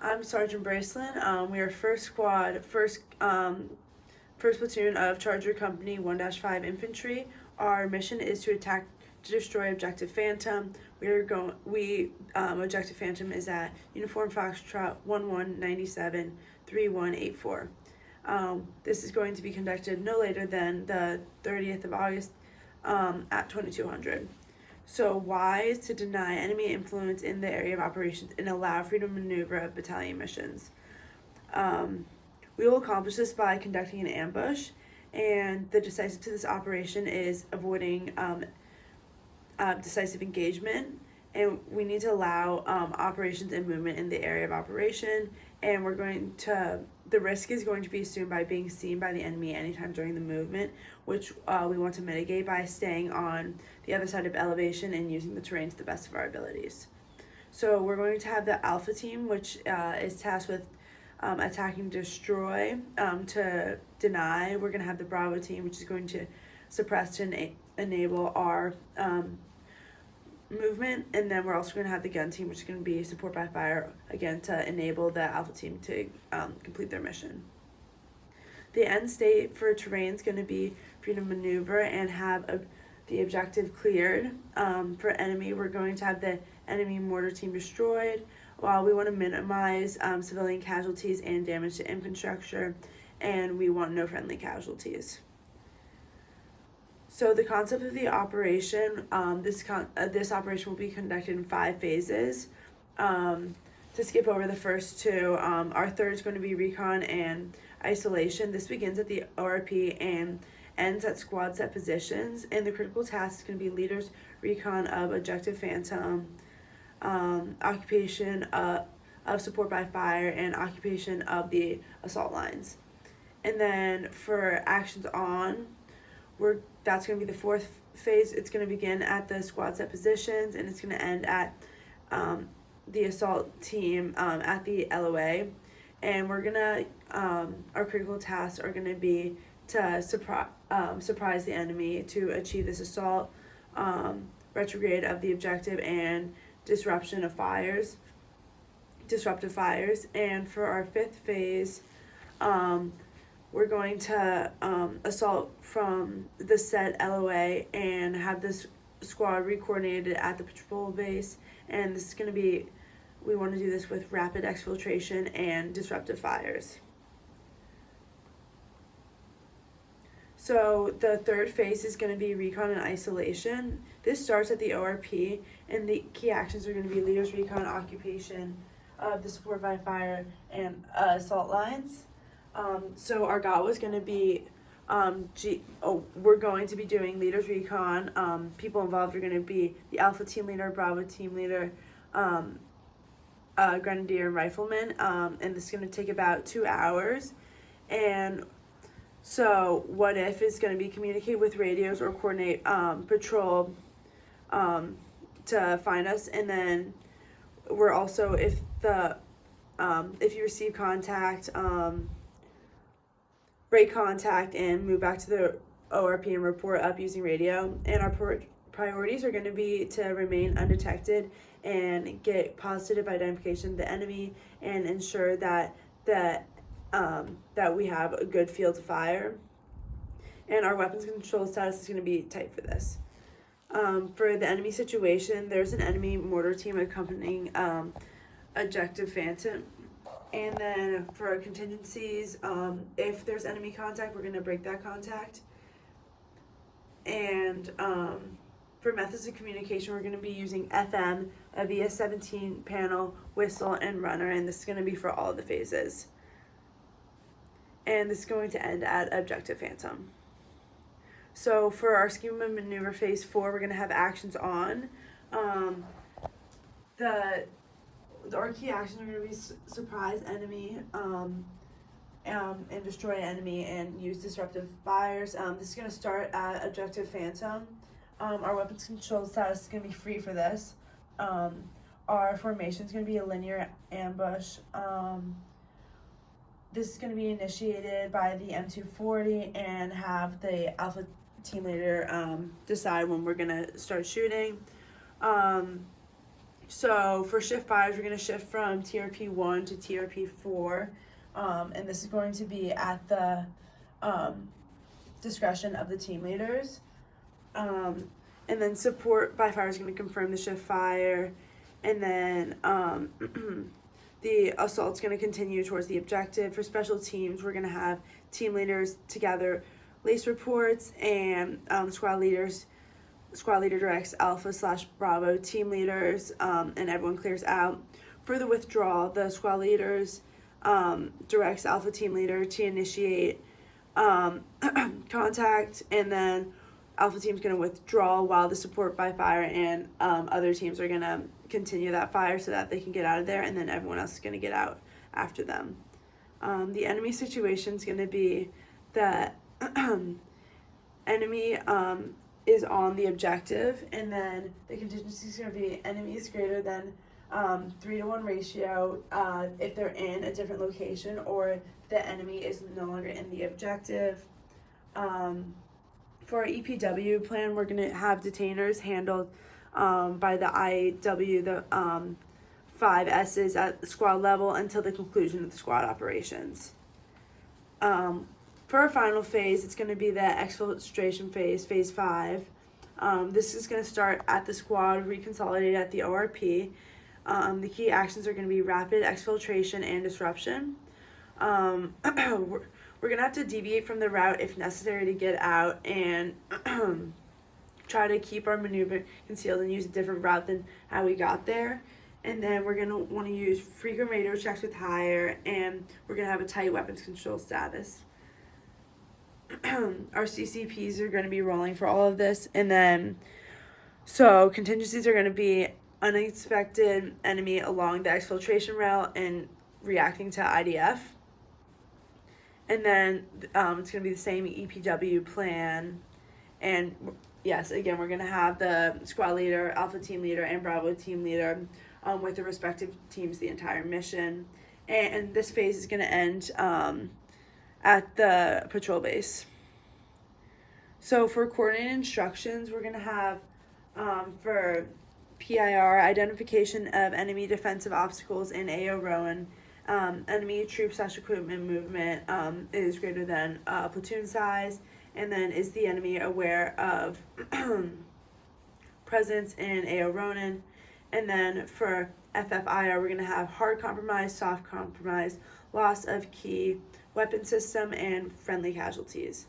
I'm Sergeant Braceland. We are first squad, first platoon of Charger Company 1-5 Infantry. Our mission is to attack to destroy Objective Phantom. Objective Phantom is at Uniform Foxtrot 1197 3184. This is going to be conducted no later than the 30th of August at 2200. So why is to deny enemy influence in the area of operations and allow freedom of maneuver of battalion missions. We will accomplish this by conducting an ambush, and the decisive to this operation is avoiding decisive engagement, and we need to allow operations and movement in the area of operation, and the risk is going to be assumed by being seen by the enemy anytime during the movement, which we want to mitigate by staying on the other side of elevation and using the terrain to the best of our abilities. So we're going to have the Alpha team, which is tasked with attacking destroy to deny. We're going to have the Bravo team, which is going to suppress to enable our movement, and then we're also going to have the gun team, which is going to be support by fire, again to enable the Alpha team to complete their mission. The end state for terrain is going to be freedom of maneuver and have the objective cleared. For enemy, we're going to have the enemy mortar team destroyed, while we want to minimize civilian casualties and damage to infrastructure, and we want no friendly casualties. So the concept of the operation, this operation will be conducted in 5 phases. To skip over the first 2, our third is going to be recon and isolation. This begins at the ORP and ends at squad set positions, and the critical task is going to be leaders recon of Objective Phantom, occupation of support by fire, and occupation of the assault lines. And then for actions on, that's going to be the 4th phase. It's going to begin at the squad set positions, and it's going to end at the assault team at the LOA. And we're going to, our critical tasks are going to be to surprise the enemy to achieve this assault, retrograde of the objective, and disruptive fires. And for our 5th phase, we're going to assault from the set LOA and have this squad re-coordinated at the patrol base. And this is going to be, we want to do this with rapid exfiltration and disruptive fires. So the 3rd phase is going to be recon and isolation. This starts at the ORP, and the key actions are going to be leaders recon, occupation of the support by fire, and assault lines. So our GOT was going to be, we're going to be doing leaders recon. People involved are going to be the Alpha team leader, Bravo team leader, Grenadier, and Rifleman. And this is going to take about 2 hours. And so what if is going to be communicate with radios or coordinate patrol to find us. And then we're also, if you receive contact, break contact and move back to the ORP and report up using radio. And our priorities are going to be to remain undetected and get positive identification of the enemy and ensure that we have a good field of fire. And our weapons control status is going to be tight for this. For the enemy situation, there's an enemy mortar team accompanying Objective Phantom. And then for our contingencies, if there's enemy contact, we're going to break that contact. And for methods of communication, we're going to be using FM, a VS-17 panel, whistle, and runner. And this is going to be for all of the phases. And this is going to end at Objective Phantom. So for our scheme of maneuver phase 4, we're going to have actions on. Our key actions are going to be surprise enemy and destroy enemy and use disruptive fires. This is going to start at Objective Phantom. Our weapons control status is going to be free for this. Our formation is going to be a linear ambush. This is going to be initiated by the M240 and have the Alpha team leader decide when we're going to start shooting. So for shift 5, we're going to shift from TRP 1 to TRP 4, and this is going to be at the discretion of the team leaders. And then support by fire is going to confirm the shift fire, and then the assault's going to continue towards the objective. For special teams, we're going to have team leaders together lace reports, and squad leader directs Alpha/Bravo team leaders, and everyone clears out. For the withdrawal, the squad leaders directs Alpha team leader to initiate contact, and then Alpha team's going to withdraw while the support by fire and other teams are going to continue that fire so that they can get out of there, and then everyone else is going to get out after them. The enemy situation is going to be that enemy is on the objective, and then the contingency is going to be enemy is greater than 3-to-1 ratio if they're in a different location or the enemy is no longer in the objective. For our EPW plan, we're going to have detainers handled by the IW, the 5 S's at the squad level until the conclusion of the squad operations. For our final phase, it's going to be the exfiltration phase, phase 5. This is going to start at the squad, reconsolidate at the ORP. The key actions are going to be rapid exfiltration and disruption. We're going to have to deviate from the route if necessary to get out, and try to keep our maneuver concealed and use a different route than how we got there. And then we're going to want to use frequent radio checks with hire, and we're going to have a tight weapons control status. Our CCPs are going to be rolling for all of this, and then so contingencies are going to be unexpected enemy along the exfiltration route and reacting to IDF. And then it's going to be the same EPW plan. And yes, again, we're going to have the squad leader, Alpha team leader, and Bravo team leader with the respective teams the entire mission. And this phase is going to end at the patrol base. So for coordinated instructions, we're going to have for PIR, identification of enemy defensive obstacles in AO Rowan. Enemy troop/equipment movement is greater than platoon size, and then is the enemy aware of presence in AO Ronan. And then for FFIR, we're going to have hard compromise, soft compromise, loss of key weapon system, and friendly casualties.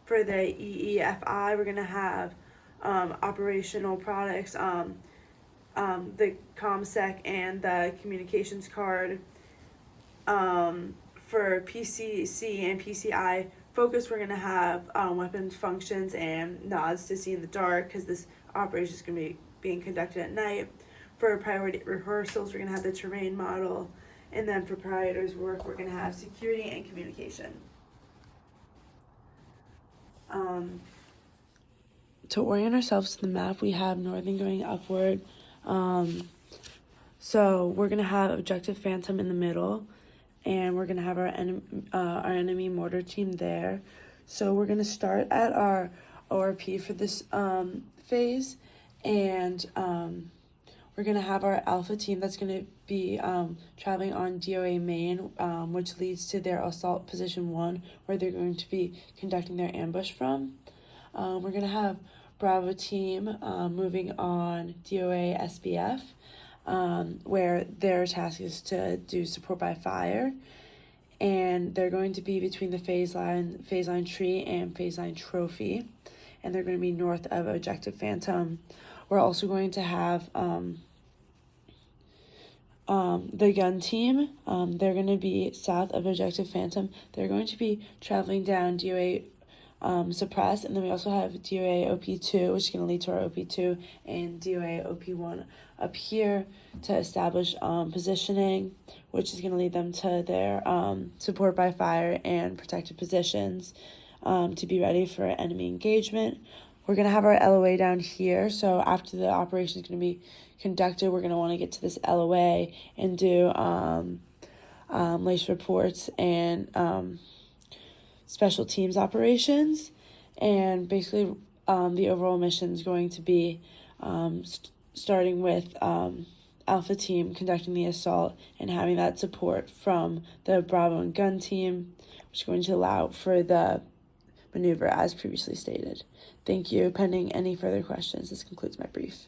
For the EEFI, we're going to have operational products, the ComSec and the communications card. For PCC and PCI focus, we're going to have weapons functions and nods to see in the dark, because this operation is going to be being conducted at night. For priority rehearsals, we're going to have the terrain model. And then for priorities work, we're going to have security and communication. To orient ourselves to the map, we have northern going upward. So we're going to have objective Phantom in the middle, and we're going to have our enemy mortar team there. So we're going to start at our ORP for this phase, and we're going to have our Alpha team that's going to be traveling on DOA main, which leads to their assault position 1, where they're going to be conducting their ambush from. We're going to have Bravo team moving on DOA SBF, where their task is to do support by fire, and they're going to be between the phase line tree and phase line trophy, and they're going to be north of objective Phantom. We're also going to have the gun team. They're going to be south of objective Phantom. They're going to be traveling down DOA suppress, and then we also have DOA OP2, which is going to lead to our OP2, and DOA OP1 up here to establish positioning, which is going to lead them to their support by fire and protected positions to be ready for enemy engagement. We're going to have our LOA down here, so after the operation is going to be conducted, we're going to want to get to this LOA and do lace reports and special teams operations. And basically the overall mission is going to be starting with Alpha team conducting the assault and having that support from the Bravo and Gun team, which is going to allow for the maneuver as previously stated. Thank you. Pending any further questions, this concludes my brief.